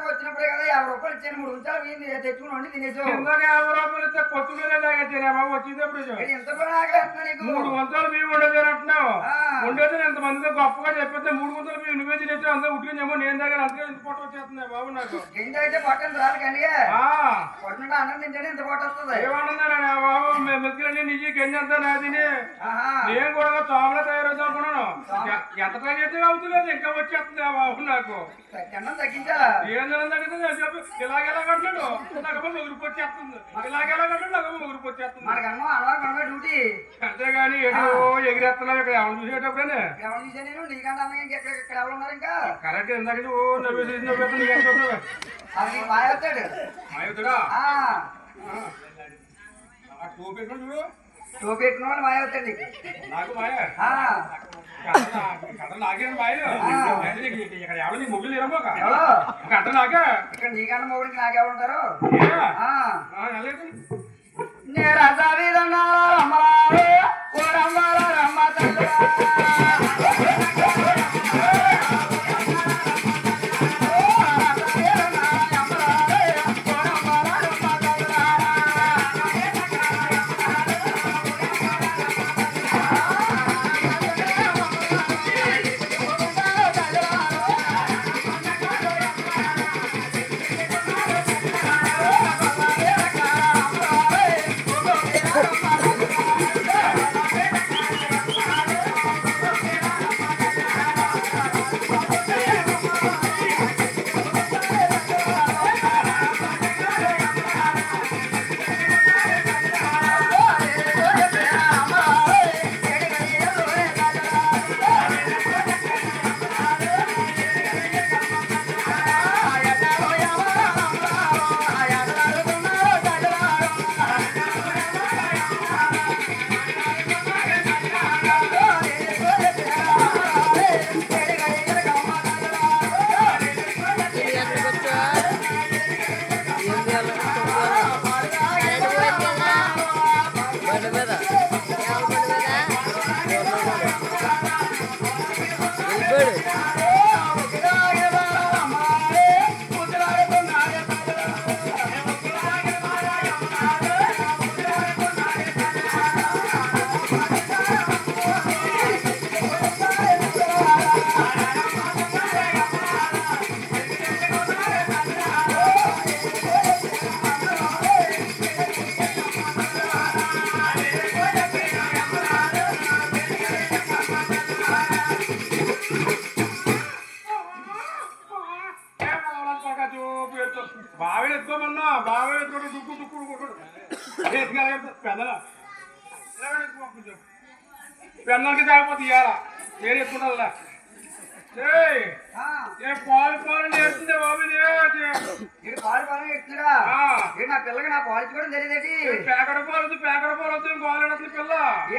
వచ్చినప్పుడే కదా 50 రూపాయలు ఇచ్చాను 3 ఉంచాలి తెచ్చుకుని తినేసి ఇందాక 50 రూపాయలు ఇస్తే కొట్టుకునేలాగా వచ్చిందప్పుడు ఎంత పని ఆగలేస్తున్నా నీకు 3 వందలు బియ్యం ఉండదు అంటున్నావు ఉండేది ఎంతమందితో గొప్పగా చెప్పితే 3 వందలు బియ్యం నువ్వే తినేసి అంతా ఉట్టినేమో నేను దగ్గర అంతే ఇంత పొట్ట వచ్చేస్తుంది బాబు నాకు గింజ అయితే పట్టను రాదు కానీ పొట్టినట్టు అన్నం తింటేనే ఇంత పొట్ట వస్తుంది ఏమన్నా బాబు మెతుకులన్నీ నిజి గింజ అంతా నా తిని నేను కూడా చోమలా తయారవుతా అనుకున్నాను ఎంత ట్రై చేస్తే అవుతులేదు ఇంకా వచ్చేస్తుంది బాబు నాకు తిన్నం తగ్గించాలా ఏం తగ్గితే చెప్పి ఇలాగెలా కట్టాడు నాకు ముగురుపు వచ్చేస్తుంది ఇలాగెలా కట్టాడు నాకు ముగురుపు వచ్చేస్తుంది మనకన్నా అనవరకన్నా డ్యూటీ అంతేగాని ఏదో ఎగిరేస్తున్నావు ఇక్కడ ఎవరు చూసేటప్పుడే ఎవరు చూసా నేను నీకంటే అందంగా ఇక్కడ ఎవరు ఉన్నారు ఇంకా కరెక్ట్ ఇందాక ఓ నవ్వేసి నవ్వుతున్నావు అది మాయవుతాడు మాయవుతాడా టోపీ పెట్టుకుని చూడు టోపీ పెట్టుకున్న వాళ్ళు మాయవుతాడు నీకు నాకు మాయ కథ నాకేంటి మాయలు ఇక్కడ ఎవరు నీ ముగ్గులు ఇరవోక కథ నాకే ఇక్కడ నీకన్నా మొగుడికి నాకెవరు ఉంటారు బావి ఎత్తుకోమన్నా బావి ఎత్తుకోడు దుక్కు దుక్కుడు పెన్నలకి తాగిపోతే ఇయ్యాల నేను ఎత్తుకుంటా పాలు పాలు నేర్చుందే బాబు పాలు పాలు ఎత్తుడా నా పిల్లకి నా పాలు కూడా తెలియదేటి ప్యాకెట్ పాలు వస్తుంది పాలు ఎడుతుంది పిల్ల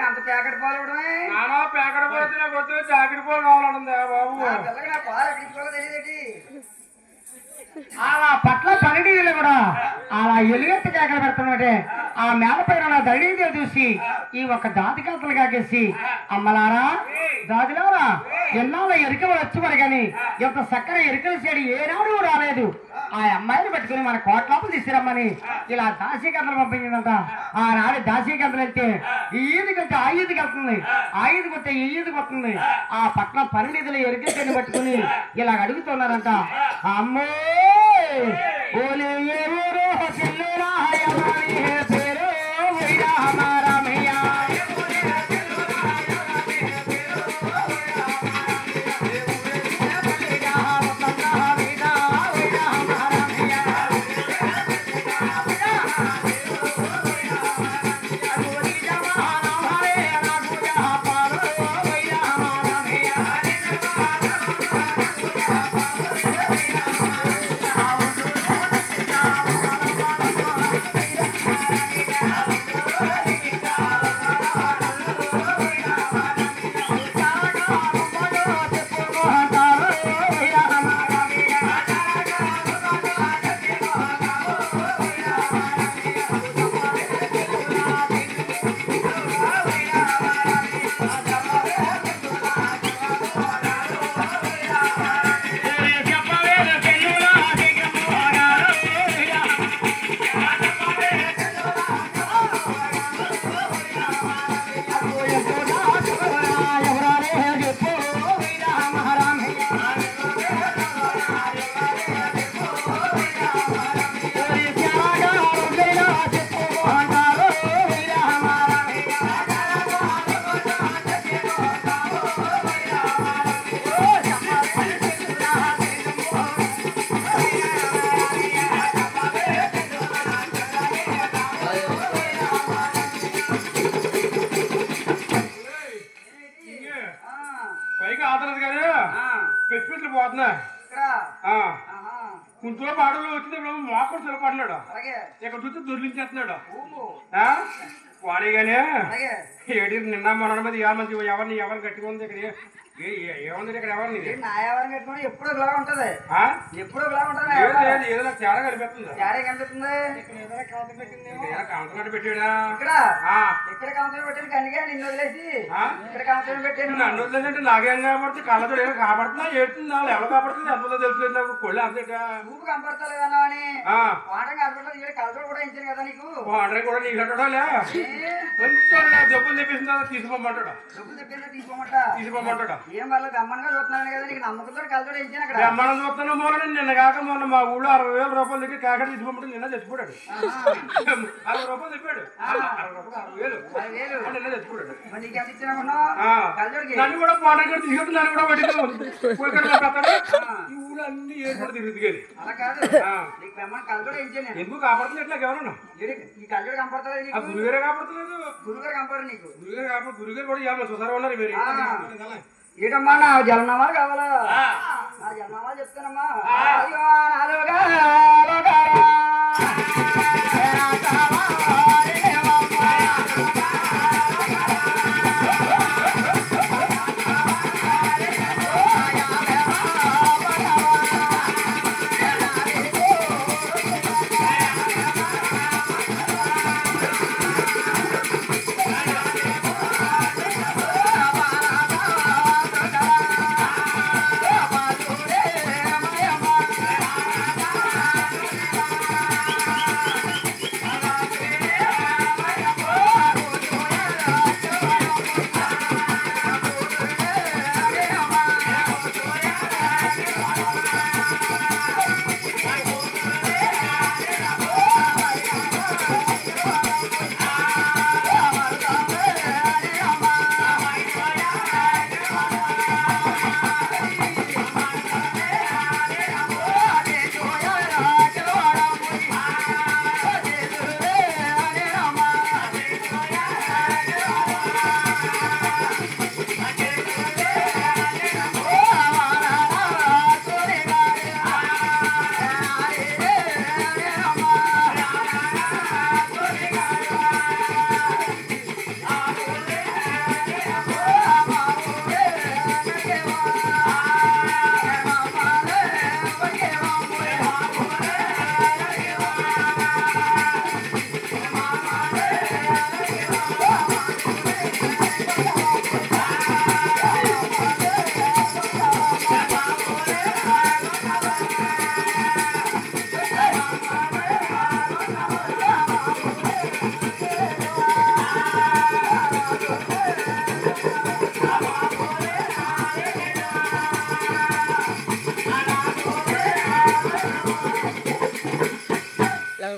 అంత ప్యాకెట్ పాలు ఇవ్వడమే నానా ప్యాకెట్ పాలు వస్తే నాకు వస్తే జాకెట్ పాలు కావాలంటుందా బాబు పిల్లకి నా పాలు ఎక్కడికి తెలియదేటి అలా పట్ల పనిడీలు కూడా అలా ఎలుగెత్తి కేకలు పెడుతున్నట్టే ఆ మేలపైన దళీదేవి చూసి ఈ ఒక్క దాతికత్తలు కాకేసి అమ్మలారా దాదిలారా ఎన్నాళ్ళ ఎరికలు వచ్చి మరి కానీ ఇంత చక్కర ఎరికలు చేయడం ఏనాడు రాలేదు ఆ అమ్మాయిని పట్టుకుని మన కోట్లోపు తీసుకురమ్మని ఇలా దాసీకత్తలు పంపించిందంట ఆనాడు దాసీకత్తలు వెళ్తే ఈ ఈదికి వెళ్తే ఆ ఈదికి వెళ్తుంది ఆ ఈదికి వస్తే ఈ ఈదికి వస్తుంది ఆ పట్ల పనినిధులు ఎరికలు పట్టుకుని ఇలా అడుగుతున్నారంట అమ్మో ఓలే ఏ ఊరు చెల్లురా పేరు హమారా భయ్యా పైకి ఆతలేదు కానీ పెట్టుబడులు పోతున్నా ఇక్కడ ఆహా. కుంట్లో పాటలు వచ్చింది మోకడు తిరపడ్డాడు అలాగే ఇక్కడ చూస్తే దొరికించేస్తున్నాడు ఊపు. వాడే కానీ అలాగే ఏడి నిన్న మొన్న మీద ఎవరిని గట్టిగా ఉంది ఇక్కడ ఏముంది ఇక్కడ ఎవరిని ఏంటి నా ఎవరిని కట్టుకుని ఎప్పుడు ఒకలా ఉంటది ఎప్పుడు ఒకలా ఉంటది నా ఏదో వ్యవహారం. లేదు, ఏదో నాకు తేడా కనిపిస్తుంది తేడా కనిపిస్తుంది కాంతనట్టు పెట్టాడా ఇక్కడ ఇక్కడ కాంతం పెట్టాను కనుక నిన్ను వదిలేసి ఇక్కడ కాంతం పెట్టాను నన్ను వదిలేదంటే నాకేం కాబడుతుంది కళ్ళతో ఏదో కాబడుతున్నా ఏడుతుంది వాళ్ళు ఎవరు కాబడుతుంది ఎంతలో తెలుస్తుంది నాకు కొళ్ళు అంతేట ఊపు కనపడతలేదన్నా అని వాటం కనపడలేదు ఇక్కడ కలతో కూడా ఇచ్చాను కదా నీకు ఆర్డర్ కూడా నీకు కట్టడాలే కొంచెం జబ్బులు తెప్పిస్తుంది తీసుకోమంటాడు డబ్బులు చెప్పిందా తీసుకోమంటాడు ఏం వాళ్ళు గమ్మన్గా చూస్తున్నాను కదా నీకు నమ్మకంతో కలతో ఇచ్చాను అక్కడ మనం చూస్తున్న మూలని నిన్న కాక మొన్న మా ఊళ్ళో 60,000 రూపాయలు దగ్గర కాకడ తీసుకోమంటే నిన్న చచ్చిపోయాడు 60 రూపాయలు చెప్పాడు 60,000 నిన్న చచ్చిపోయాడు మరి నీకు ఎంత ఇచ్చాను కలతోడికి నన్ను కూడా పోటీ తీసుకుంటే నన్ను కూడా పట్టుకుని ఈ ఊళ్ళో అన్ని ఏర్పడి తిరుగుతుంది అలా కాదు నీకు బెమ్మని కలతోడే ఇచ్చాను నేను ఎందుకు కాపాడుతుంది ఎట్లా ఎవరన్నా ఈ కలతోడు కనపడతలేదు ఆ నీకు గురుగారే కాపాడుతులేదు గురుగారు కనపడరు నీకు గురుగారు కాపాడు గురుగారు కూడా ఏమన్నా చూసారా ఉన్నారు మీరు ఏంటమ్మా నా జలనామాలు కావాలా నా జలనామాలు చెప్తానమ్మా అయ్యో నాలుగా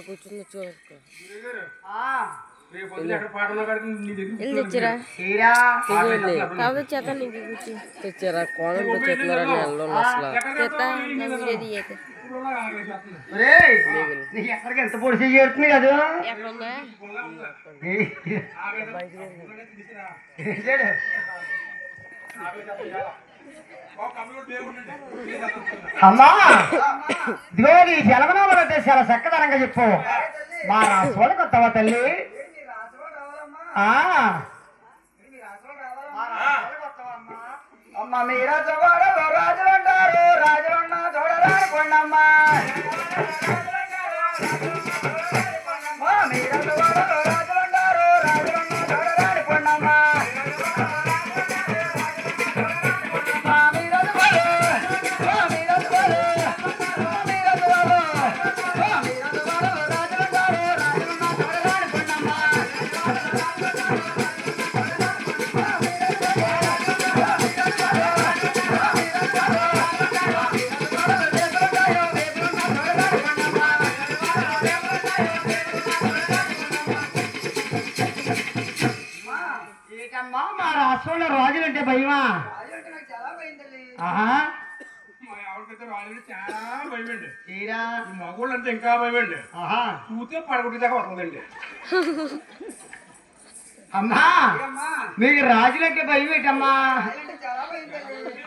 కూర్చుంది చూసుకో రేపు ఎక్కడ పాటలు తెచ్చిరా కాదు చేత నీకు కూర్చు తెచ్చారా కోణంతో చెప్తున్నారా నెలలో అసలు చేత ఎక్కడికి ఎంత పొడి చేస్తుంది కదా ఎక్కడుందా అమ్మా ఇదిగో నీ జలమనామలు అయితే చాలా చక్కదనంగా చెప్పు మా రాసోళ్ళ కొత్తవ తల్లి అమ్మ మీరా చూడారు రాజులు అంటారు రాజులున్న చూడరాని కొండమ్మా మీరా చూడారు రాజులు అంటారు రాజులున్న చూడరాని కొండమ్మా మా రాష్ట్రంలో రాజులంటే భయమా ఆహా చాలా భయమండి తీరా ఈ మగోళ్ళు అంటే ఇంకా భయమండి ఆహా చూస్తే పడగొట్టి దాకా వస్తుందండి అమ్మా మీకు రాజులంటే భయం ఏంటమ్మా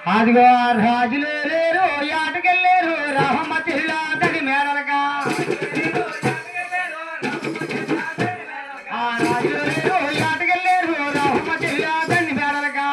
అదిగో రాజులు లేరు ఆటకెళ్ళారు రామమ్మ చిల్లాదని మేడలగా ఆ రాజులు లేరు ఆటకెళ్ళారు రామమ్మ చిల్లాదని మేడలగా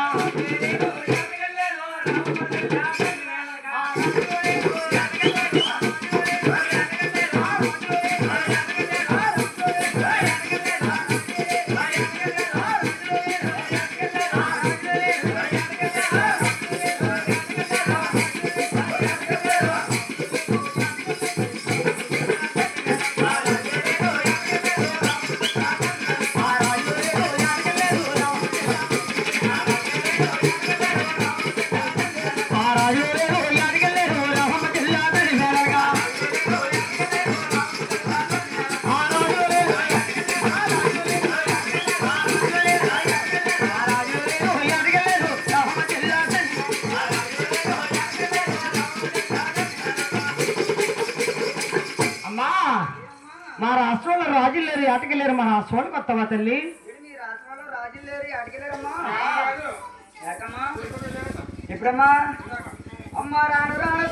మా రాష్ట్రంలో రాజులు లేరు ఆటకెళ్ళారు మా రాష్ట్రంలో కొత్తవా తల్లి మీ రాష్ట్రంలో రాజులు లేరు అడిగలేరమ్మా ఏకమ్మా ఎప్పుడమ్మా అమ్మ రాను రాను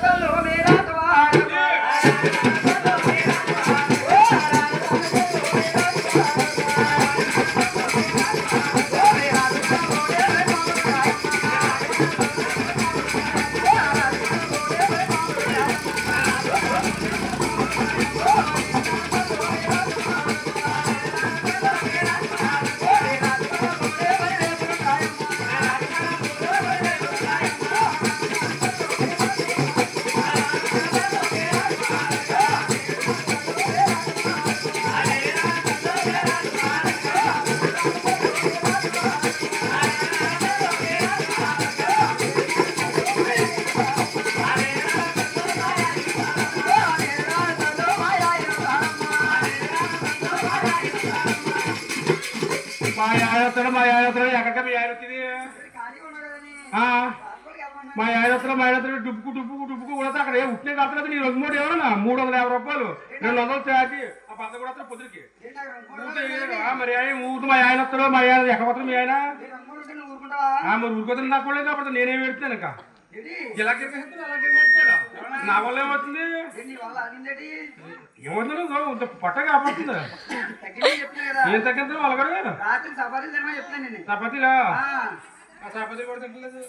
తల్లు మా యాదత్రుడు ఎక్కడికి మీ ఆయన వచ్చింది మా యాదత్రుడు డుబ్బుకు కూడా అక్కడ ఉట్టినే కట్టలేదు నీ 2 ఏమన్నా 350 రూపాయలు 200 చాచి ఆ పద్ద కూడా పొద్దురికి మరి ఊరు మా ఆయన వస్తాడు మా ఆయన ఎక్కబోతాడు మీ ఆయన మరి ఊరుకోతుంది నాకు కూడా కాబట్టి నేనేం పెడతాను ఇంకా ఇలా నా వల్ల ఏమవుతుంది ఏమవుతుంది పట్ట కాపాడుతుంది ఏం తగ్గింది వాళ్ళ చపాతీలా చపాతీ కూడా తింటలేదు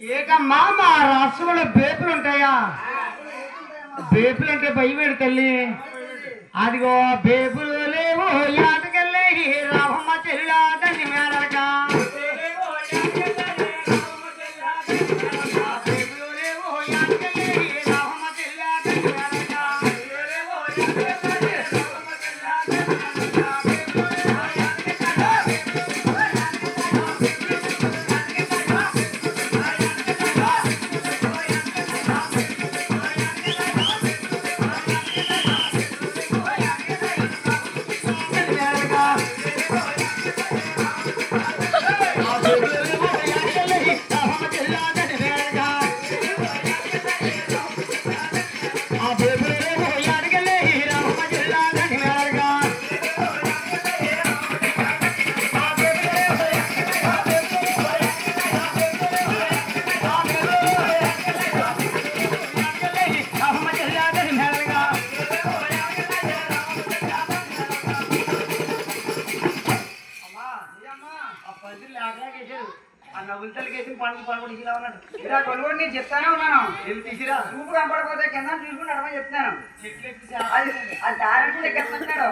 ఏకమ్మా మా రాష్ట్రంలో బేపులు ఉంటాయా బేపులు అంటే భయమేడు తల్లి అదిగో బేపులు లేవు ఆటకెళ్ళి రామమ్మ చెల్లా దండి మేడలగా కొనుగోలు నేను చెప్తానే ఉన్నాను చూపు కనపడకపోతే కింద చూసుకుని అడమని చెప్తాను అది దారి కూడా ఎక్కేస్తున్నాడు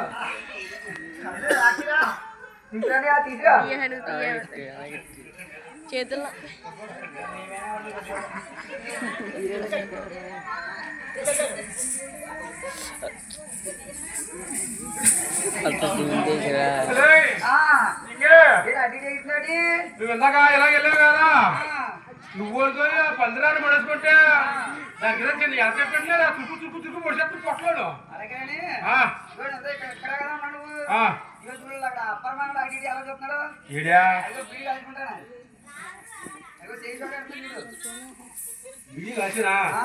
తీసుకురా చేతుల్లో నువ్వు ఇందాక ఇలా వెళ్ళావు కదా నువ్వు పందిరాన్ని పడేసుకుంటే దానికి ఎంత చెప్పండి చుక్కు పొడిచేస్తూ పొట్టలేడు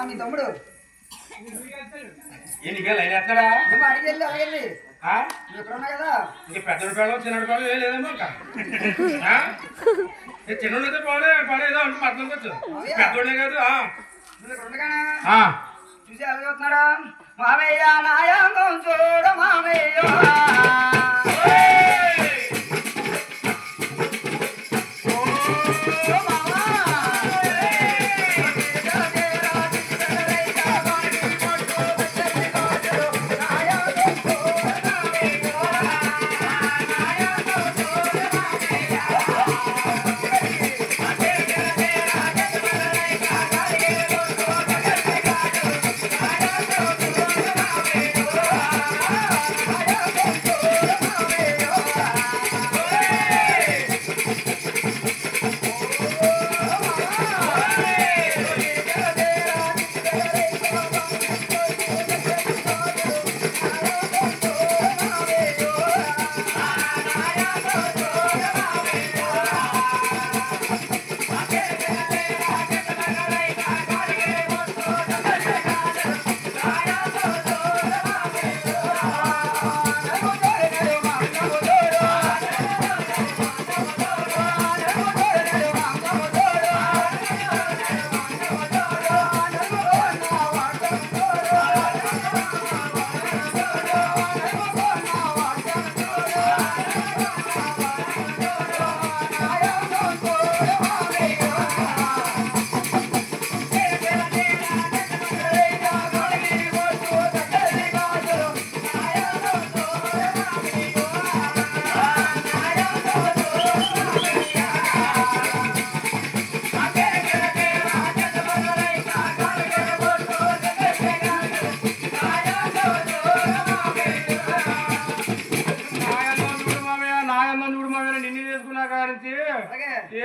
మీ తమ్ముడు నీకే లైన్ ఎత్తాడా అడిగి అలాగెళ్ళి ఎక్కడున్నా కదా ఇంక పెద్ద పేళం చిన్న పేళం ఏ లేదమ్మా ఇంకా చిన్నోడైతే పాడేదో అంటే పట్టణంకొచ్చు పెద్దోడే కాదు చూసి ఎలా చూస్తున్నాడా మామయ్య నాయంగం చూడ మామయ్య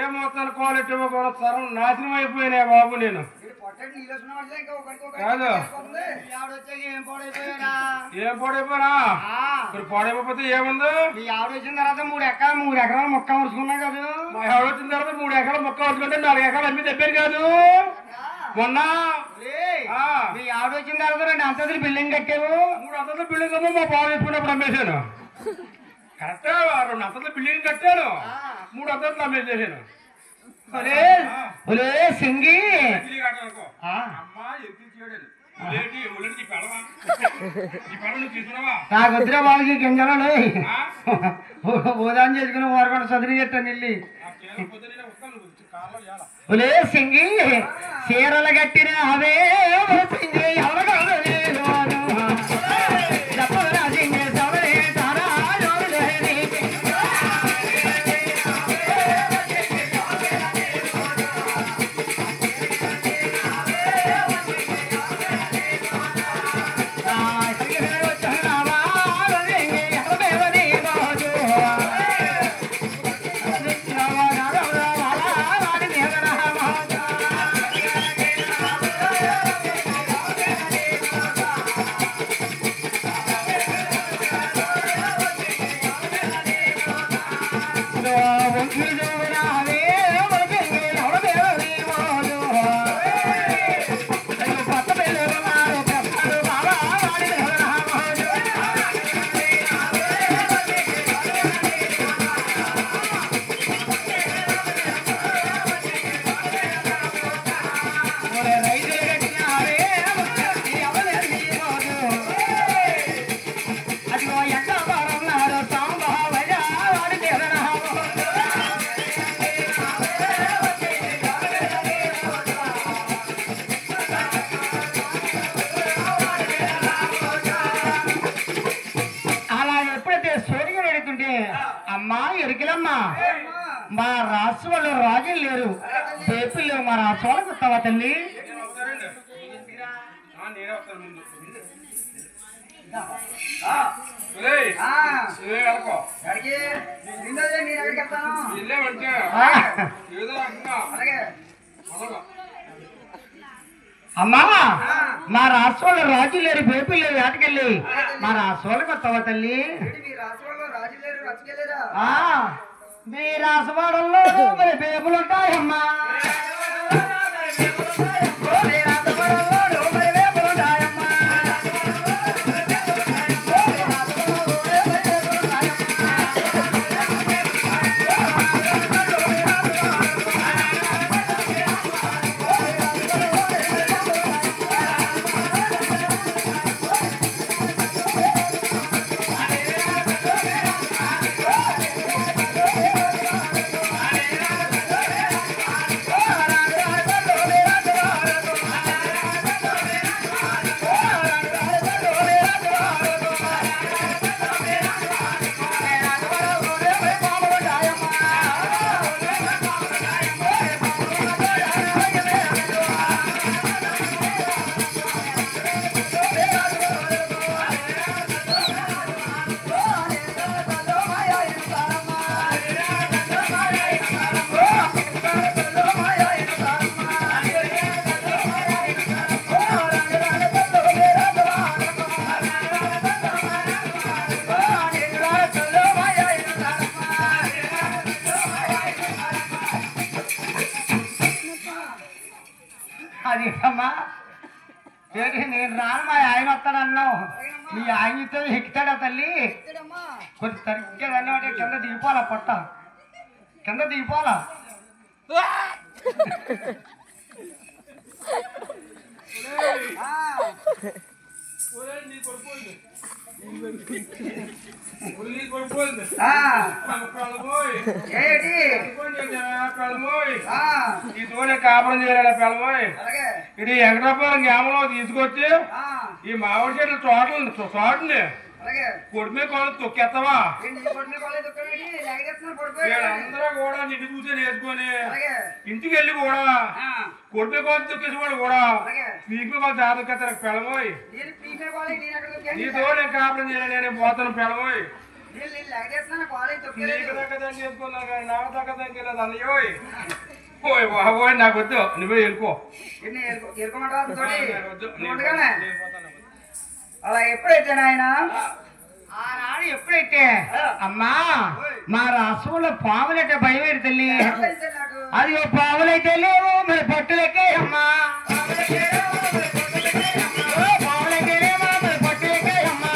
ఏమవుతాను క్వాలిటీ సరం నాశనం అయిపోయినాయి బాబు నేను కాదు ఏం పాడైపోయినా ఇప్పుడు పాడైపోతే ఏముంది మీ ఆవిడ వచ్చిన తర్వాత 3 ఎకరాలు మొక్క వరుసుకున్నా కదా మా ఆవిడ వచ్చిన తర్వాత 3 ఎకరాలు మొక్క వరుసుకుంటే 4 ఎకరాలు అమ్మి తెప్పారు కాదు మొన్న మీ ఆవిడ వచ్చిన తర్వాత 2 అంతస్తులు బిల్డింగ్ కట్టావు 3 అంతస్తుల బిల్డింగ్ ఏమో మా బాబు చేసుకున్నప్పుడు అమ్మేశాను కరెక్ట్ 2 అంతస్తుల బిల్డింగ్ కట్టాను 3 అంతస్తులు అమ్మేసేసాను సింగి నాకు వద్దురా వాళ్ళకి గింజలు భోజనం చేసుకుని ఊరకుండా చదివి చెట్టాను వెళ్ళి ఒలే సింగి చీరలు కట్టిన అవే సింగి ఎవరు అమ్మా ఎరికలమ్మా మా రాసు వాళ్ళు రాజులు లేరు బేపులు లేవు మా రాసు వాళ్ళకి వస్తావా తల్లి అమ్మా మా రాసు వాళ్ళు రాజులు లేరు బేపులు లేవు వేటకెళ్ళి మా రాసు వాళ్ళకి వస్తావా తల్లి మీ రాసవాడల్లో మరి బేపులు ఉంటాయమ్మా అదేమ్మా ఏంటి నేను రాను మా ఆయన వస్తాడన్నావు మీ ఆయనతో ఎక్కుతాడా తల్లి కొంచెం సరిగ్గా అన్నమాట కింద దిగిపోవాలా పొట్ట కింద దిగిపోవాలా కాపురం చేయాలి పెళ్ళమోయ్ ఇది వెంకటాపురం గ్రామంలో తీసుకొచ్చి ఈ మామిడి చెట్లు తోటని కొడిమే కోళ్ళు తొక్కేస్తావా వీళ్ళందరూ కూడా నిండి కూర్చొని వేసుకొని ఇంటికి వెళ్ళి కూడా కొడిమే కోళ్ళు తొక్కేసి వాడు కూడా పీకి కోళ్ళు జాతకెత్తారు పెళ్ళమోయ్ నీతో నేను కాపురం చేయాలి నేను పోతాను పెళ్ళమోయ్ నీకు దక్కదని చేసుకున్నా కానీ నాకు దక్కదని లేదు అన్నయ్యోయ్ ఓయ్ బాబోయ్ నాకు వద్దు నువ్వే వెళ్ళిపో అలా ఎప్పుడైతే నాయన ఆనాడు ఎప్పుడైతే అమ్మా మా రాష్ట్రంలో పాములంటే భయం ఏంటి తల్లి అది పాములైతే లేవు మరి పట్టులకే అమ్మా పాములైతే లేవా మరి పట్టులకే అమ్మా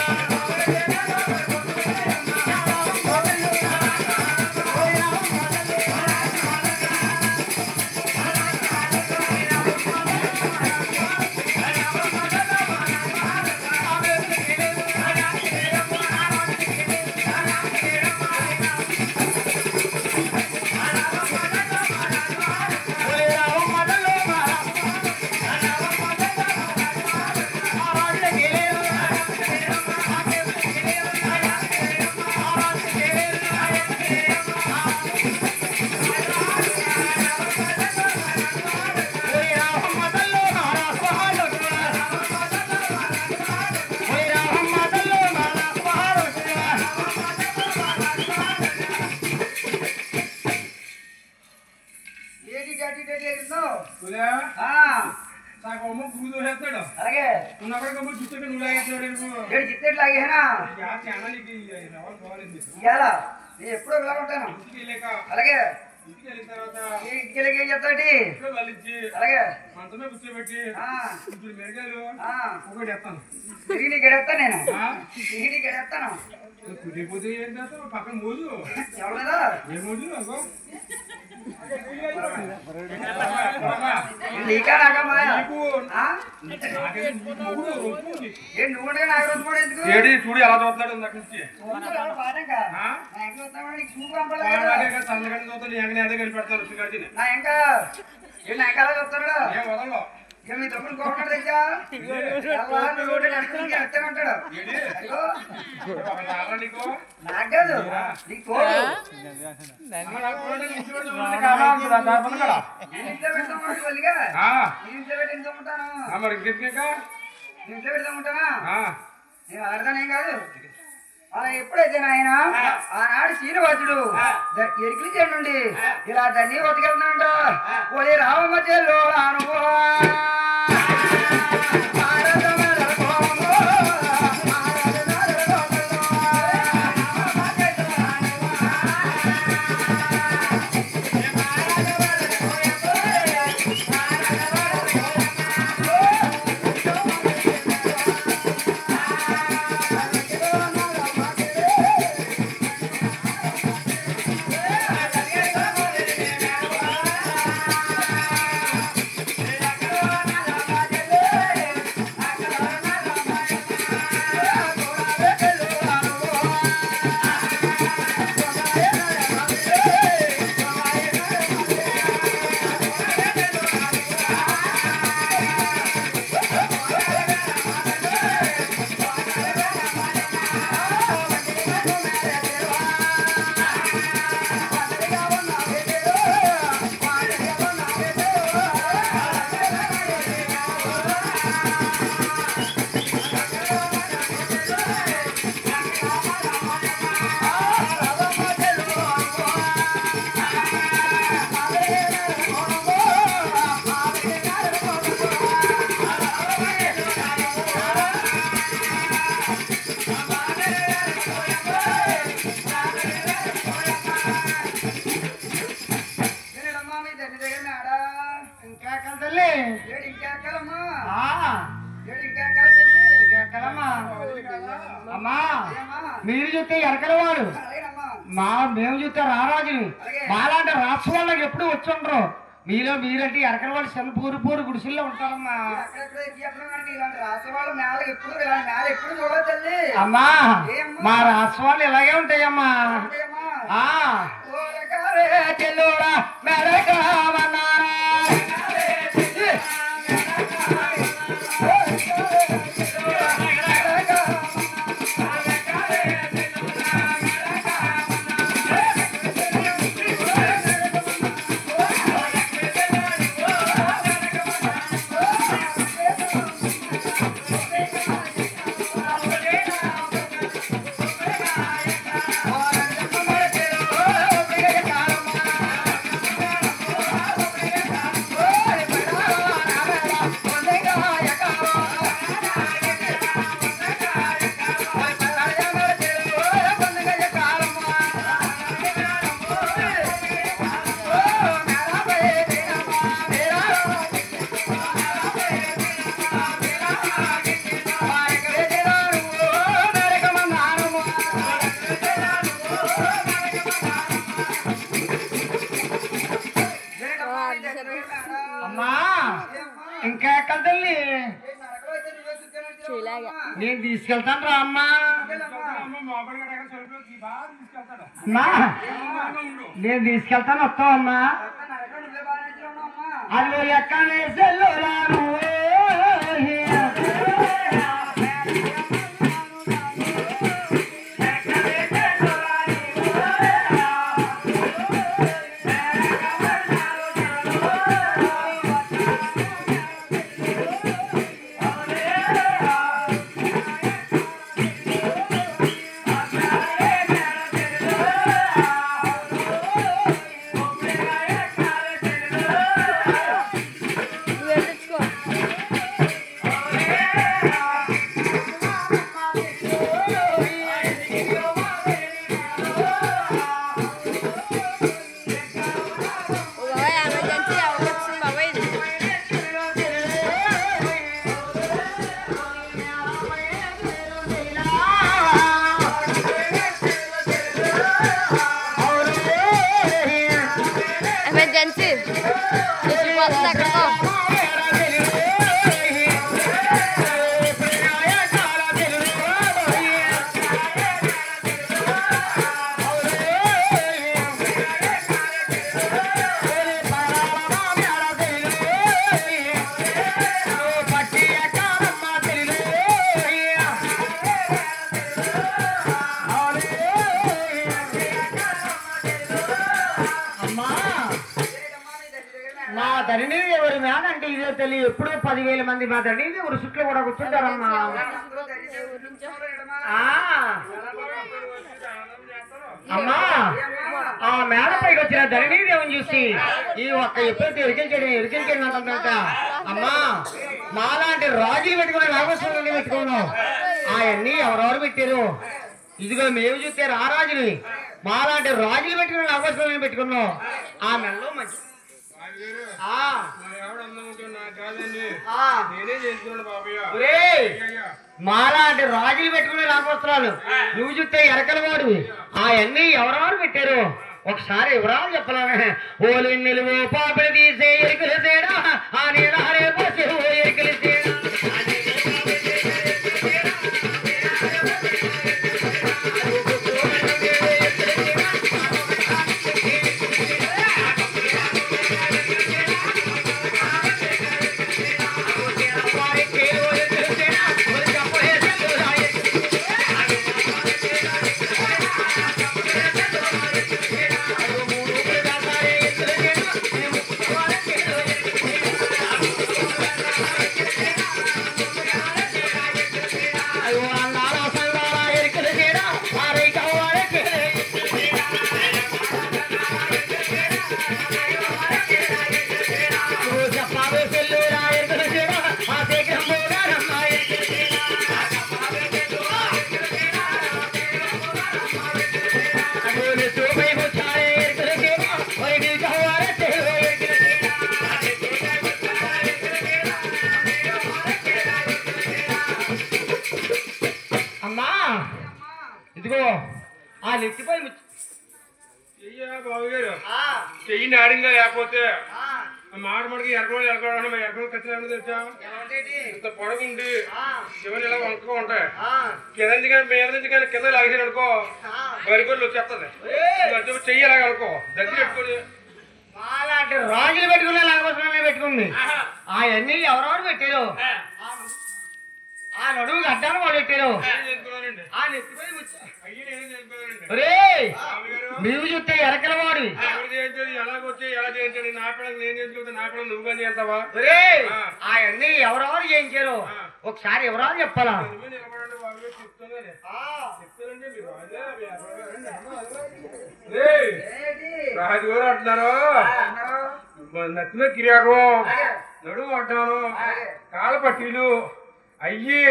అలాగే చిత్తట్లాగేనా ఎప్పుడో ఇలా ఉంటాను అలాగే ఇంటికి ఏం చెప్తాటి అలాగే మంచమే కూర్చోబెట్టి మెరుగాలు ఒకటి ఎత్తాను తిరిగి గడేస్తాను నేను తిరిగి గడేస్తాను కుదిరిపోతే ఏం చేస్తావు పక్కన మోజు ఎవరు ఏ మోజు అనుకో నీకా నాకమ్మా ఏడి చూడు ఎలా చూస్తున్నాడు అక్కడి నుంచి చల్లగడ్డ చూస్తాను ఎంగనే అదే కలిపి పెడతాను సిగరెట్ నా ఇంకా ఎలా చూస్తాడు ఏం వదలవు మీ తమ్ముడు కోరుకుంటాడు దగ్గర అంటాడు నాకు కాదు నీకు కోరు ఇంట్లో పెడతాను ఇంట్లో పెడతామంటానా నేను అర్థానేం కాదు అలా ఎప్పుడైతే ఆయన ఆనాడు శ్రీనివాసుడు ఎరికలి చెండు ఇలా దాన్ని బతికెళ్తానంట పోయి రామమ్మ చెల్లు ఇంకెక్కల తల్లి ఇంకెక్కలమ్మా ఇంకెక్కలమ్మా అమ్మా మీరు చూస్తే ఎరకలవాడు మేము చూస్తే రారాజుని మాలాంటి రాష్ట్ర వాళ్ళకి ఎప్పుడు వచ్చి ఉండరు మీరంటే ఎరకల వాళ్ళు చిన్న పూరు గుడిసెల్లో ఉంటారమ్మా అమ్మా మా రాష్ట్ర వాళ్ళు ఇలాగే ఉంటాయమ్మా చెల్లుడా మెరకామన్నారా ఇంకా ఎక్కడ తల్లి నేను తీసుకెళ్తాను రా అమ్మా నేను తీసుకెళ్తాను వస్తావమ్మా అది ఎక్కనే సెల్లురాను ఎప్పుడు 10,000 మంది మా తండ్రి ఒక చుట్లు కూడా కూర్చుంటారమ్మా అమ్మా ఆ మేడపైకి వచ్చిన ధరణీదేవిని చూసి ఈ ఒక్క ఎప్పుడైతే ఎరికించడం అంటుందంట అమ్మా మాలాంటి రాజులు పెట్టుకున్న నాగేశ్వరుని పెట్టుకున్నాం అవన్నీ ఎవరెవరు పెట్టారు ఇదిగో మేము చూస్తే రారాజుని మాలాంటి రాజులు పెట్టుకున్న నాగేశ్వరుని పెట్టుకున్నాం ఆ మెల్లో మంచి మాలాంటి రాజులు పెట్టుకునే నాగవస్త్రాలు నువ్వు చూస్తే ఎరకలవాడు అవన్నీ ఎవరెవరు పెట్టారు ఒకసారి వివరాలు చెప్పలేమే ఓలి నిలువు పాపలు తీసే ఎరుకలు తేడా ఆ నీళ్ళ హరే పోసే ఎరుకలు తేడా ఇదిగో ఆ నెత్తిపై చెయ్యా బాబు గారు చెయ్యి నాడిందా లేకపోతే మాడమడికి ఎరగోళ్ళు ఎరగోళ్ళు ఖచ్చితంగా తెలుసా ఇంత పొడగుండి చివరి ఇలా వంకగా ఉంటాయి కింద నుంచి కానీ మీద నుంచి కానీ కింద లాగేసాడు అనుకో వరిగొల్లు వచ్చేస్తుంది చెయ్యి ఇలాగ అనుకో దగ్గర పెట్టుకోండి అలాంటి రాజులు పెట్టుకునే లాగవసరమే పెట్టుకుంది అవన్నీ ఎవరెవరు పెట్టారు ఆ నడువు గడ్డాను వాళ్ళు పెట్టారు ఆ నెత్తిపై నువ్వు చూస్తే ఎరకల వాడు ఎలాగొచ్చి ఎలా చేయించాడు నా పిల్లలు నేను చేయించుకుంటే నా పిల్లలు నువ్వు కానీ చేస్తావా అవన్నీ ఎవరెవరు చేయించారు ఒకసారి ఎవరాలు చెప్పాలా నిలబడండి బాబు చెప్తానండి రాజుగారు అంటున్నారు నచ్చిన కిరాకం నడుము అంటాను కాళ్ళ పట్టీలు అయ్యి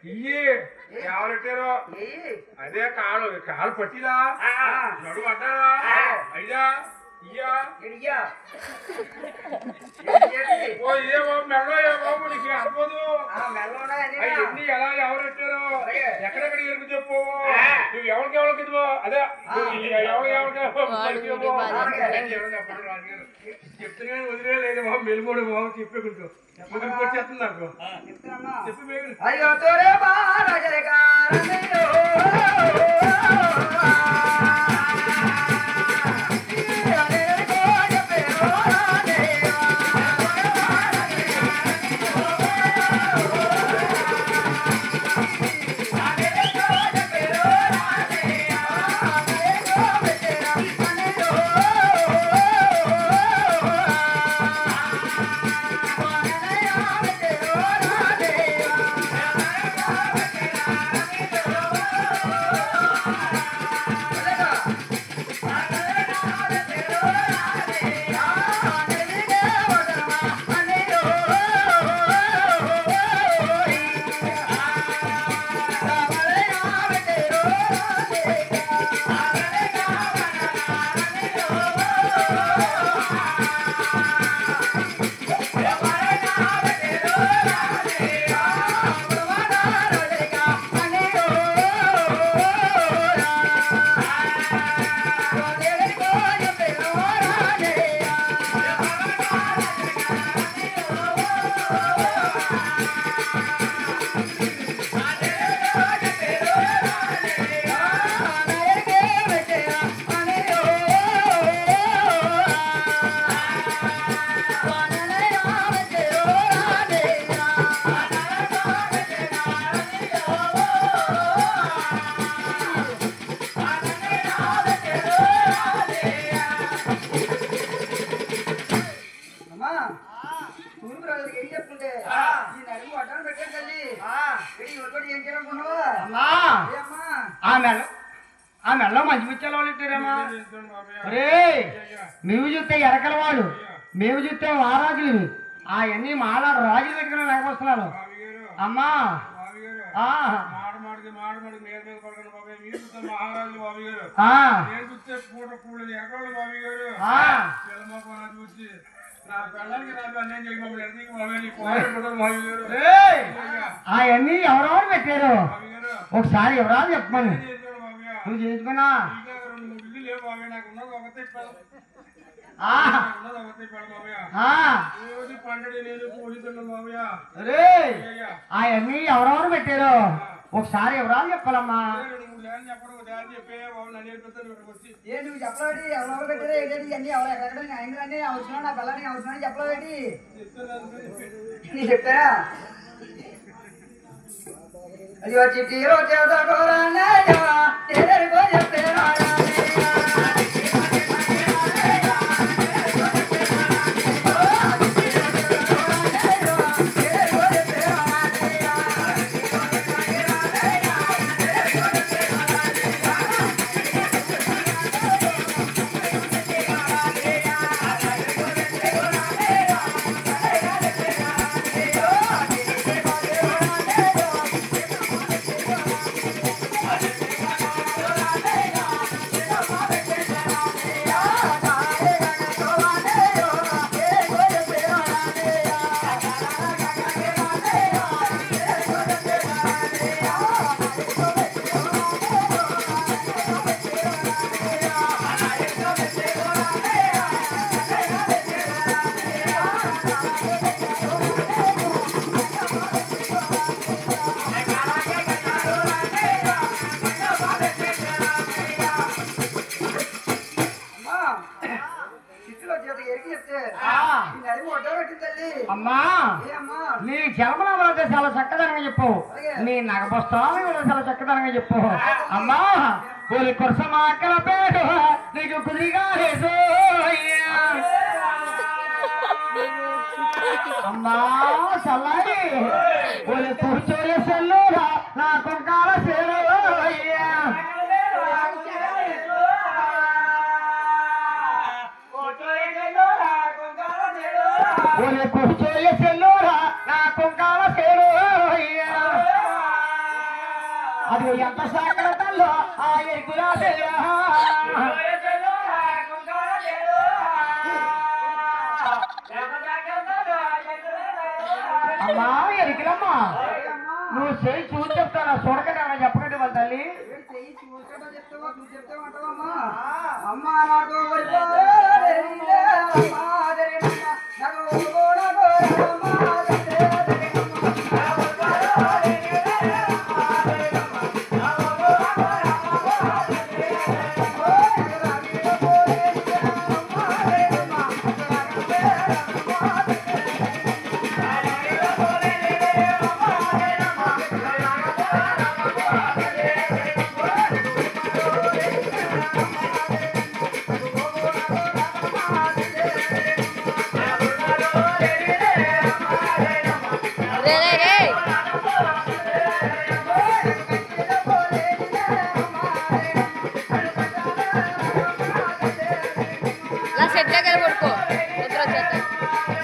ఇయ్యి ఎవరెట్టారో అదే కాళ్ళు పట్టిలా నడుము అంటారా అయ్యా ఇయ్యా ఇదే బాబు మెల్ల బాబు నీకు అర్థమదు అవన్నీ ఎలా ఎవరెట్టారో ఎక్కడెక్కడ ఎరుకు చెప్పు నువ్వు ఎవరికి ఇదివో అదే చెప్తున్నా వదిలే లేదు బాబు మెలుమూడు బాబు చెప్పే గుర్తు వచ్చేస్తుంది నాకు చెప్పి అయ్యో తోరే ఆ మెల్ల మంచి ముచ్చాల వాళ్ళు ఇట్టారమ్మా అరే మేము చూస్తే ఎరకల వాళ్ళు మేము చూస్తే వారాజులు అవన్నీ మాలా రాజులు పెట్టుకుని లేకపోతున్నారు అమ్మా మహారాజు బాబు గారు నేను చూస్తే పూట కూడదు ఎక్కడ బాబు గారు చూసి నా పిల్లలకి నాకు అన్యాయం చేయడం అవన్నీ ఎవరెవరు పెట్టారు ఒకసారి ఎవరాలు చెప్పమని నువ్వు చేసుకున్నా అవన్నీ ఎవరెవరు పెట్టారు ఒకసారి ఎవరాలు చెప్పాలమ్మా ఏ నువ్వు చెప్పలేటి ఎవరెవరు పెట్టారు ఏంటంటే ఇవన్నీ ఎవరు ఎక్కడ అయిందని అవసరం నా పిల్లని అవసరం చెప్పలేటి నీ చెప్తారా అయ్యో చిట్టీలో చేదకోరానే చెప్పేరా అమ్మా నీ జన్మనామాలు చాలా చక్కదనంగా చెప్పు, నీ నగపుస్తాలు కూడా చాలా చక్కదనంగా చెప్పు. అమ్మా ఒలి కురసమాకల పేరు నీకు కుదిరిగా లేదు. అమ్మా సల్లాయి ఒలి కూర్చోలే సెల్లురా నా కుంకాల సేరు. ఒలి కూర్చోలే సెల్లురా నా కుంకాల సేరు. అది ఎంత సాకడతల్లో ఆ ఎగురా అమ్మా ఎరికిలమ్మా నువ్వు చేయి చూసి చెప్తానా చూడకండి చెప్పకండి వాళ్ళ తల్లి. అమ్మా నాకు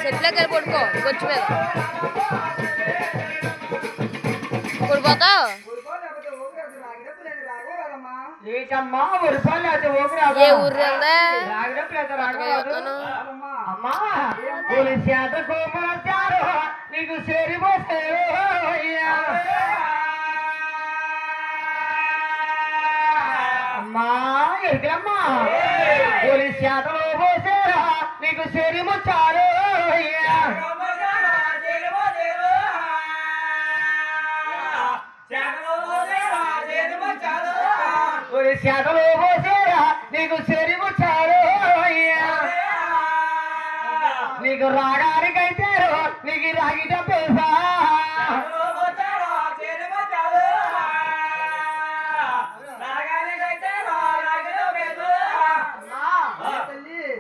సెట్లోకి పడుకో గొచ్చు మీద పడిపోతావు. ఏంటమ్మా ఒరిపాలి అయితే ఏ ఊరు అమ్మా చేత కోమచారు నీకు సేరిపోతారు. అమ్మా ఎరుకమ్మా పోలీస్ చేతలో పోసారా నీకు సేరిమొచ్చారు. చేతలో పోసారా నీకు సేరిమొచ్చారు. నీకు రాగానికైతే నీకు రాగి డబ్బేసా.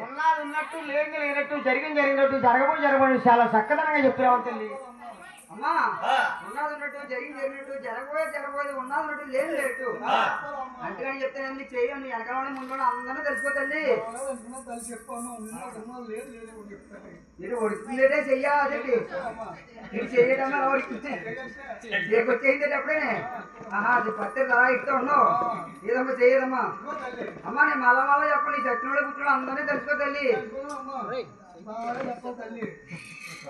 ఉన్నది ఉన్నట్టు లేని లేనట్టు జరిగినట్టు జరగబోయి చాలా చక్కదనంగా చెప్తున్నావు తల్లి. అమ్మా ఉన్నది ఉన్నట్టు జరిగినట్టు జరగబోయేది ఉన్నది ఉన్నట్టు లేని లేటు అంతేగాని చెప్తానండి చెయ్యండి వెనకాల ముందు అందరూ తెలిసిపోతుంది. మీరు ఒడుకులేదే చెయ్యాలండి మీరు చెయ్యడం వచ్చేయండి ఎప్పుడే అది పత్తి రా ఇస్తూ ఉన్నావు ఏదమ్మా చెయ్యదమ్మా. అమ్మా నేను మళ్ళా చెప్పండి నీ చట్టినోడు కూర్చున్నాడు అందరినీ తెలిసిపోతుంది.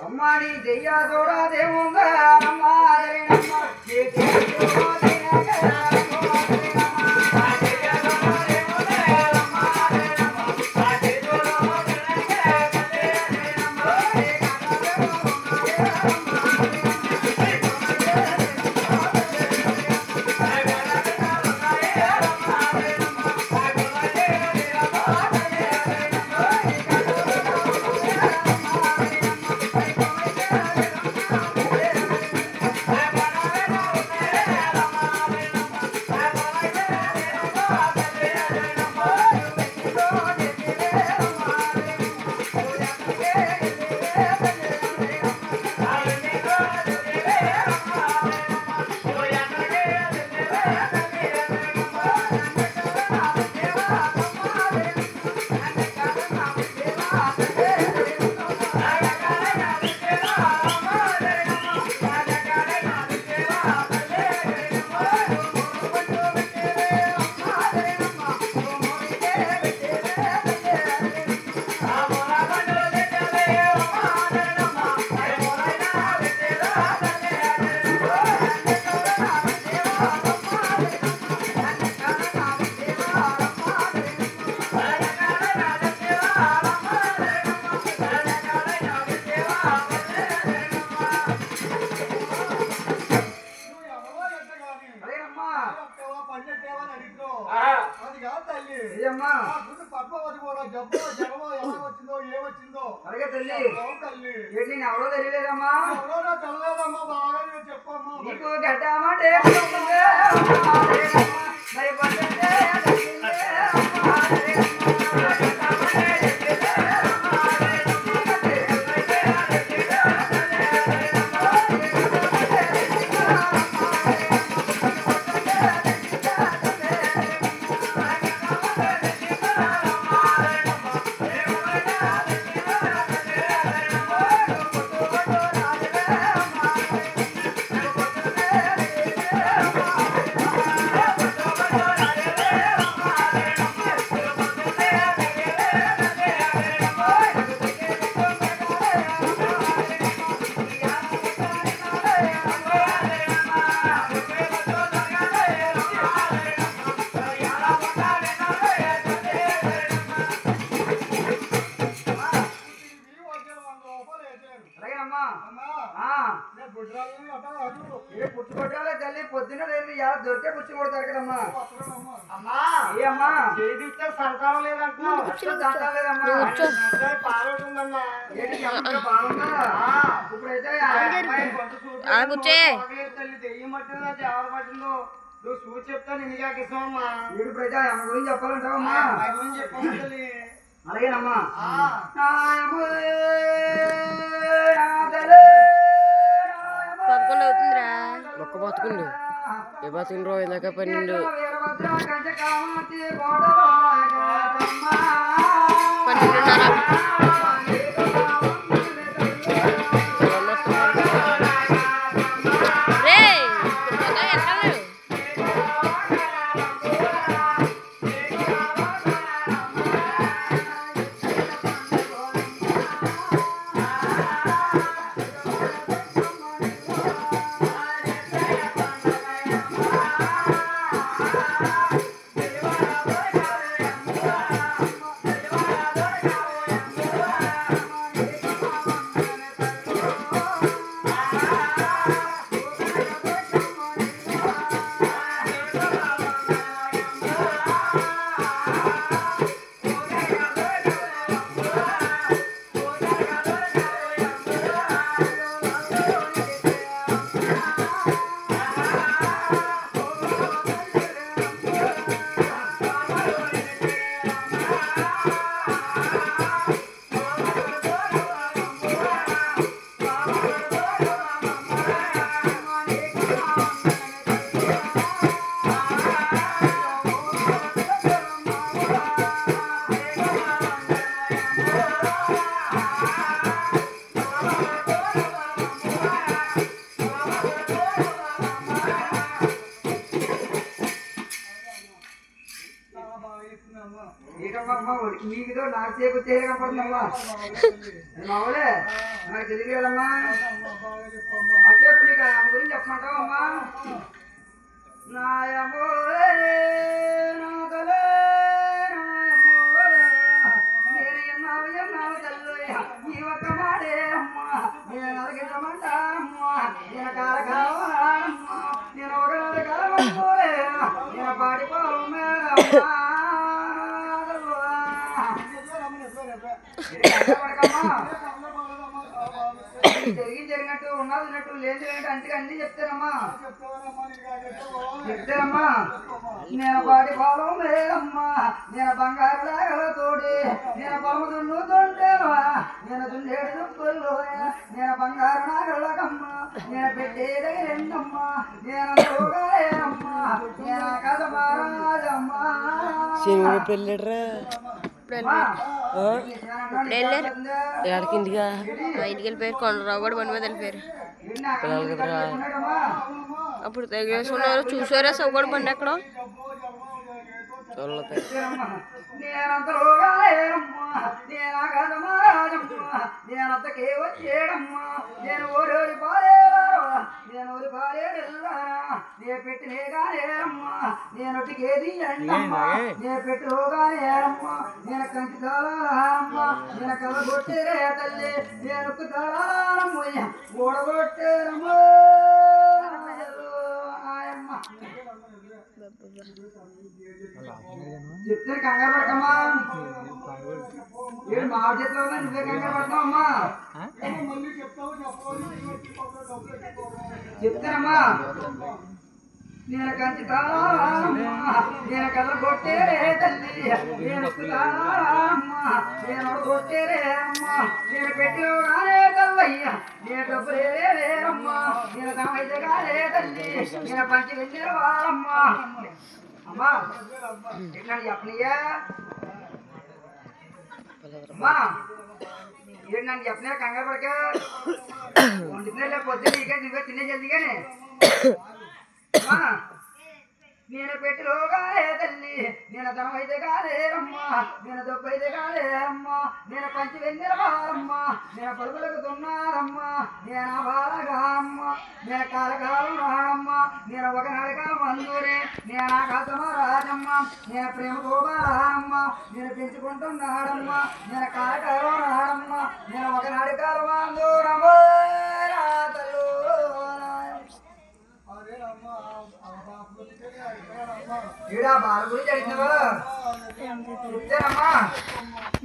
అమ్మా నీ చెయ్యా చూడా దేవుగా అమ్మా అలాగే తల్లి ఏంటి నేను ఎవరో తెలియలేదమ్మా నీకు గడ్డమంటే మరి పడ్డంటే పుట్టుకొట్టాలే తల్లి పొద్దున్న లేదు దొరికే పుచ్చి కొడతారు కదమ్మా అమ్మా ఏ అమ్మా చేదిస్తే సంతానం లేదంటున్నా సంతానం లేదమ్మా పాలవుతుందమ్మా ఇప్పుడైతే తల్లి దెయ్యం పట్టిందో ఎవరు పట్టిందో నువ్వు చూసి చెప్తా నిన్నగా ఇస్తామమ్మా ఇప్పుడైతే ఆమె గురించి చెప్పాలంటావమ్మా గురించి చెప్పాలి తల్లి అలాగేనమ్మా పదకొండు అవుతుందిరా ఒక్క బతుకుండు ఏ బతుకుండ్రో ఇందాక 12 నీకుతో నాకు సేపు చేయకపోతుందమ్మా మామూలే నాకు తెలియదమ్మా అదే నీకు ఆమె గురించి చెప్పమంటావమ్మా నాయమో నాదలే నేను ఎన్నావు తల్లి ఈ ఒక్క మాడే అమ్మా నేను అరగించమంటా అమ్మా నేను కాలకాలమ్మా నేను ఒక కాలమోలే నేను పాడిపోమ్మా జరిగినట్టు ఉన్నట్టు లేదు అంటే అన్ని చెప్తారమ్మా నేను పాడి పాలం లేదమ్మా నేను బంగారు లాగలతోడి నేను బొమ్మదున్ను తొండేవా నేను దుండేడు దుప్పుల్లో నేను బంగారు నాగలకమ్మా నేను పెట్టేది రెండమ్మా నేను తోగాలేనమ్మా నేను కథ మహారాజమ్మా పెళ్ళిడ్రా ఎక్కడికి ఇంటిగా మా ఇంటికి వెళ్ళిపోయారు కొండరావు కూడా బండి మీద వెళ్ళిపోయారు పిల్లలు కదరా అప్పుడు తెగేసుకున్నారు చూసారా సౌకర్యం బండి ఎక్కడో చూడలేదు ఓడగొట్టేరమ్మా చెప్తాను కంగారు పడకమ్మా ఏడు మా చేతిలో నువ్వే కంగారు పడతావమ్మా చెప్తానమ్మా నేను కంచుతానమ్మా నేను కళ్ళ కొట్టేరే తల్లి నేను అమ్మా నేను కొట్టేరే అమ్మా నేను పెట్టిలో కాలే తల్లయ్య నేను డబ్బులేరమ్మా నేను తమైతే కాలే తల్లి నేను పంచి వెళ్ళిన వాళ్ళమ్మా అమ్మా ఎట్లా చెప్పనయ్యా అమ్మా ఏంటి నన్ను చెప్పినా కంగారు పడక వండుతున్నా లేకపోతే నీకే నువ్వే తినే జల్దిగానే అమ్మా నేను పెట్టిలోగానే తల్లి నేను ధనమైతే కాలేరమ్మా నేను దొబ్బైతే కాలేరమ్మా నేను పంచి వెన్నెల బారమ్మా నేను పలుకులకు తున్నారమ్మా నేను బాలగా అమ్మా నేను కాలకాలం రాడమ్మా నేను ఒక నడకాలం అందూరే నేను ఆకాశమ రాజమ్మా నేను ప్రేమతో బారమ్మా నేను పెంచుకుంటున్నాడమ్మా నేను కాలకాలం రాడమ్మా నేను ఒక నడకాలం అందూరమ్మా రాతలు ఈడా బాల గురించి అడిగినవా చెప్తానమ్మా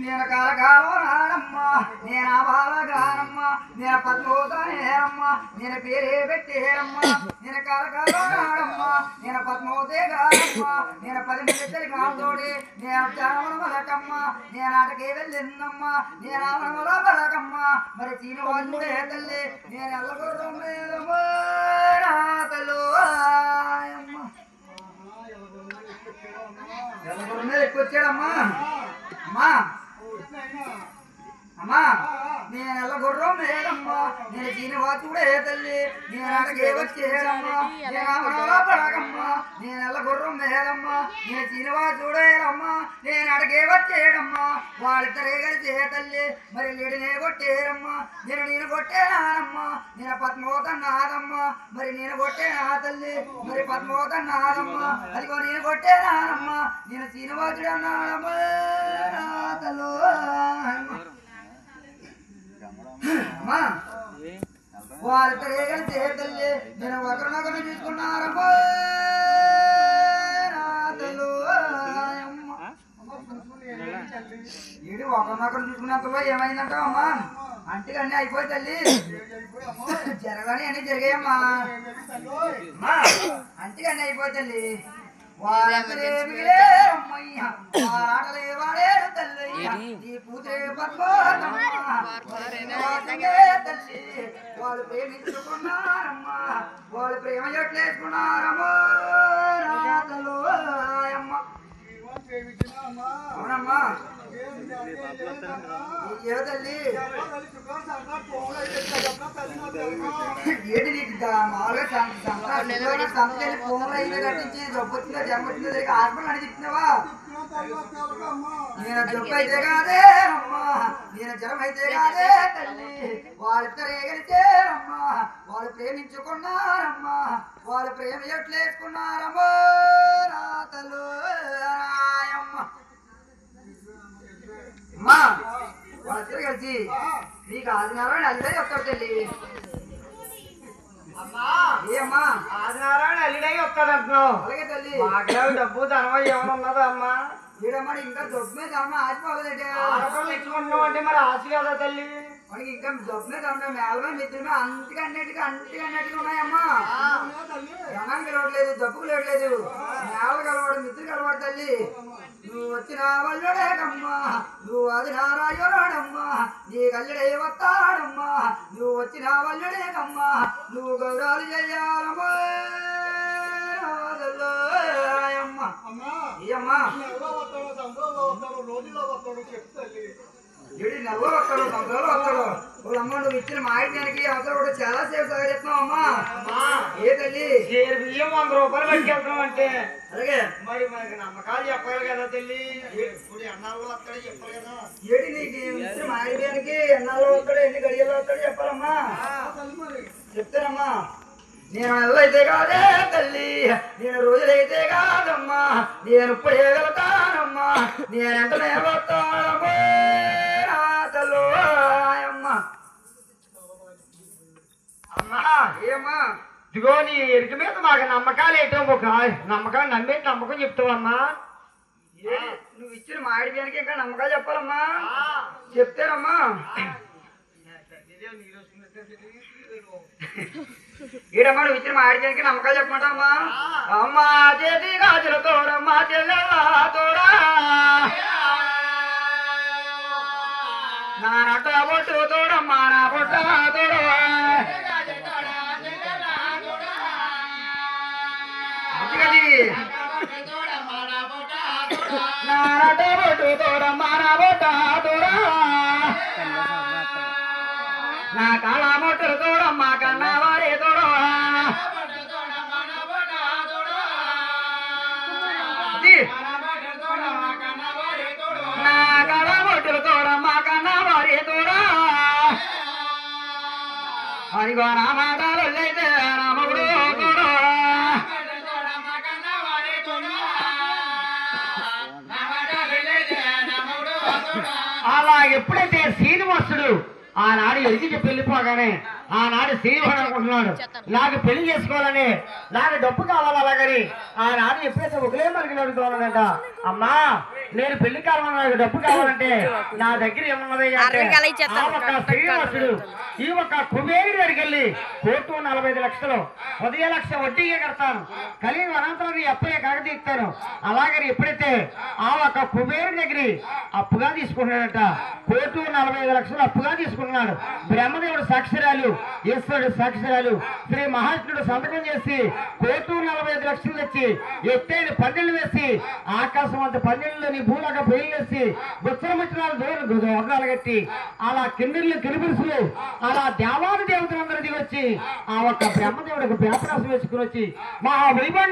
నేను కాలకాలం రానమ్మా నేను ఆ బాల గానమ్మా నేను పద్మోదనేరమ్మా నేను పేరే పెట్టేరమ్మా నేను కాలకాలం రానమ్మా నేను పద్మోదే గానమ్మా నేను 10 మంది కాల్తోడి నేను చావన బలకమ్మా నేను ఆటకే వెళ్ళిందమ్మా నేను ఆవనమల బలకమ్మా మరి చీను వాళ్ళే తల్లి నేను ఎల్లగొర్రం లేదమ్మా రాతలు ఎల్లగొర్రం మీద ఎక్కువ వచ్చాడమ్మా అమ్మా అమ్మా నేను ఎల్లగొర్రం లేదమ్మా నేను చీనవాచుడే తల్లి నేను అడగే వచ్చేదమ్మా నేను ఆవనలా పడకమ్మా నేను ఎల్లగొర్రం లేదమ్మా నేను చీనవాచుడేరమ్మా నేను అడగే వచ్చేడమ్మా వాళ్ళిద్దరే కలిసే తల్లి మరి లేడినే కొట్టేరమ్మా నేను కొట్టేనానమ్మా నేను పద్మోతన్నాదమ్మా మరి నేను కొట్టేనా తల్లి మరి పద్మోతన్నాదమ్మా అదిగో నేను కొట్టేనానమ్మా నేను చీనవాచుడు అన్నాడమ్మా తల్లు అమ్మా వాళ్ళిద్దరే కలిసి తల్లి నేను ఒకరినొకరు చూసుకున్నారమ్మా ఇది ఒకరినొకరు చూసుకున్నంతలో ఏమైందంటావు అమ్మా అంటే అన్నీ అయిపోయి తల్లి జరగని అన్ని జరిగాయమ్మా అంటే అన్నీ అయిపోయి తల్లి వాళ్ళేమిలే అమ్మయ్య ఆటలే వాడేరు తల్లయ్య నీ కూతురే పద్మోదమ్మా తల్లి వాళ్ళు ప్రేమించుకున్నారమ్మా వాళ్ళు ప్రేమ జట్లేసుకున్నారమ్మా రాతలు అమ్మ అవునమ్మా ఏ తల్లి ఏంటి నీకు మామూలుగా సంతకెళ్ళి ఫోన్లో ఇల్లు కట్టించి జబ్బు వచ్చిందో జబ్బు వచ్చిందో దగ్గర హాస్పిటల్ అని చెప్తున్నావా నేను జబ్బు అయితే కాదే అమ్మా నేను జ్వరం అయితే కాదే తల్లి వాళ్ళిద్దరే కలిసేరమ్మా వాళ్ళు ప్రేమించుకున్నారమ్మా వాళ్ళు ప్రేమ ఎట్లేసుకున్నారమ్మా రాతలు రాయమ్మ అమ్మా వాళ్ళిద్దరు కలిసి నీకు ఆదినారాయణ అల్లుడే చెప్తాడు తల్లి ఏమ్మా ఆదినారాయణ అల్లుడే చెప్తాడు అంటున్నావు అలాగే తల్లి మాకు డబ్బు ధనం ఏమైనా ఉన్నదా అమ్మా ఈడమ్మా ఇంకా డబ్బు మీద అమ్మ ఆశపోలేదంటే ఆడపిల్లలు ఇచ్చుకుంటున్నావు అంటే మరి ఆశ కదా తల్లి మనకి ఇంకా డబ్బు మీద అమ్మ మేళమే మిత్రులు అంటికన్నట్టుగా ఉన్నాయమ్మా జనానికి కలవట్లేదు డబ్బుకు లేవట్లేదు మేళ కలవాడు మిత్రులు కలవాడు తల్లి నువ్వు వచ్చిన వల్లుడేకమ్మా నువ్వు అది నారాయణమ్మా నీ కల్లుడే వస్తాడమ్మా నువ్వు వచ్చిన వల్లుడేకమ్మా నువ్వు గౌరవాలు చెయ్యాలమ్మా ఏమ్మా ఏడు నెలలో వస్తాడు సంవత్సరాలు వస్తాడు వాళ్ళమ్మ నువ్వు ఇచ్చిన మాయిదానికి అవసరం కూడా చాలా సేపు సహకరిస్తున్నావు అమ్మా ఏ తల్లి బియ్యం 100 రూపాయలు పట్టుకెళ్తున్నాం అంటే అలాగే మరి మనకి నమ్మకాలు చెప్పాలి కదా తల్లి ఇప్పుడు ఎన్నాళ్ళు వస్తాడో చెప్పాలి కదా ఏడు నీకు ఇచ్చిన మాయిదానికి ఎన్నాళ్ళు వస్తాడు ఎన్ని గడియలు వస్తాడో చెప్పాలమ్మా చెప్తానమ్మా నేను నెలలైతే కాదే తల్లి నేను రోజులైతే కాదమ్మా నేను ఇప్పుడే వెళ్తానమ్మా నేను ఎంటనే వస్తానమ్మా అమ్మా అమ్మా ఏమ్మా ఇదిగో నీ ఎరుక మీద మాకు నమ్మకాలు ఏంటో ఒక నమ్మకం నమ్మేటి నమ్మకం చెప్తావమ్మా. నువ్వు ఇచ్చిన మాడి బియ్యానికి ఇంకా నమ్మకాలు చెప్పాలమ్మా. చెప్తారమ్మా. ఈడమ్మా నువ్వు ఇచ్చిన మాడి బియ్యానికి నమ్మకాలు చెప్పమంటావమ్మా. అమ్మా చేతి గాజుల తోడమ్మా చెల్లెల్లా తోడా నా నట బొట్టు తోడమ్మా నా బొట్ట తోడ నా నట బొట్టు తోడమ్మా నా బొట్ట తోడ నా కాళ మొట్టలు తోడమ్మా కన్నా వారే తోడ నా కాళ మొట్టలు తోడమ్మా కన్నా వారే తోడ అదిగో నా మాటలు అయితే రామగుడు తోడ అలా ఎప్పుడైతే శ్రీనివాసుడు ఆనాడు ఎదిగి పెళ్లిపోగానే ఆనాడు శ్రీనివాడు అనుకుంటున్నాడు నాకు పెళ్లి చేసుకోవాలని నాకు డబ్బు కావాలి అలాగని ఆనాడు ఎప్పుడైతే ఒకలే మరికి అడుగుతున్నాడంట అమ్మా నేను పెళ్లి కావాలని నాకు డబ్బు కావాలంటే నా దగ్గర ఏమున్నది అంటే ఆ ఒక్క శ్రీనివాసుడు ఈ ఒక్క కుబేరుడి దగ్గరికి వెళ్ళి 1,45 లక్షలు 10 లక్షల వడ్డీకే కడతాను కలిగి అనంతరం అప్పయ్య కాకతీస్తాను అలాగని ఎప్పుడైతే ఆ ఒక్క కుబేరుడి దగ్గర అప్పుగా తీసుకున్నాడట 1,45 లక్షలు అప్పుగా తీసుకున్నాడు. బ్రహ్మదేవుడు సాక్షరాలు ఈశ్వరుడు సాక్షరాలు శ్రీ మహాత్ముడు సంతకం చేసి 1,45 లక్షలు తెచ్చి ఎత్తైన పందెళ్ళు వేసి ఆకాశం అంత పందెళ్ళలోని భూలాగా పెళ్లేసి గుచ్చరముచ్చరాలు దూరాలు కట్టి అలా కిందిళ్ళు కిరిబిరుసులు అలా దేవాది దేవతలందరూ దిగొచ్చి ఆ ఒక్క బ్రహ్మదేవుడికి వ్యాపరాశం వేసుకుని వచ్చి మహా వైభవం